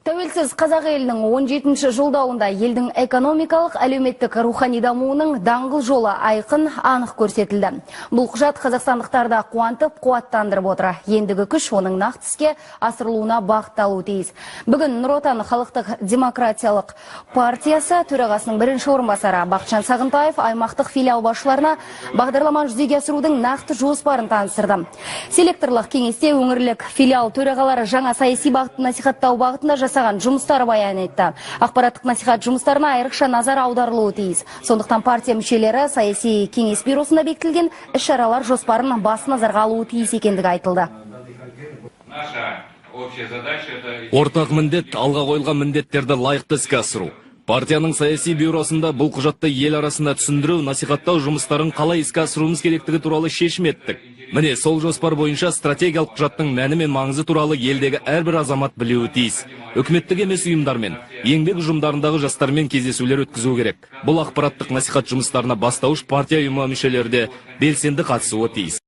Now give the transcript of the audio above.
Тәуелсіз қазақ елінің 17-ші жолдауында елдің экономикалық, әлеуметтік, рухани дамуының даңғыл жолы айқын, анық көрсетілді. Бұл құжат қазақстандықтарда қуантып, қуаттандырып отыр. Ендігі күш оның нақты іске асырылуына бағытталуы тиіс. Бүгін Нұр Отан халықтық демократиялық партиясы төрағасының бірінші орынбасары Бақытжан Сағынтаев аймақтық филиал басшыларына бағдарламаны жүзеге асырудың нақты жоспарын таныстырды. Селекторлық кеңесте өңірлік филиал төрағалары жаңа саяси бағытты насихаттау бағытында жасаған жұмыстары баян етті. Ақпараттық насихат жұмыстарына айрықша назар аударылуы тиіс. Сондықтан партия мүшелері саяси кеңес бюросында бекітілген іс-шаралар жоспарын бас назарға алуы тиіс екендігі айтылды. Ортақ міндет алға қойылған міндеттерді лайықты іске асыру. Партияның саяси бюросында бұл құжатты ел арасында түсіндіру, насихаттау жұмыстарын қалай іске асыруымыз керектігі туралы шешім еттік. Міне сол жоспар бойынша стратегиялық құжаттың мәні мен маңызы туралы елдегі әрбір азамат білуі тиіс. Үкіметтік емес ұйымдармен, еңбек ұжымдарындағы жастармен кездесулер өткізу керек. Бұл ақпараттық насихат жұмыстарына бастауыш партия ұйымы мүшелері де белсенді қатысуы тиіс.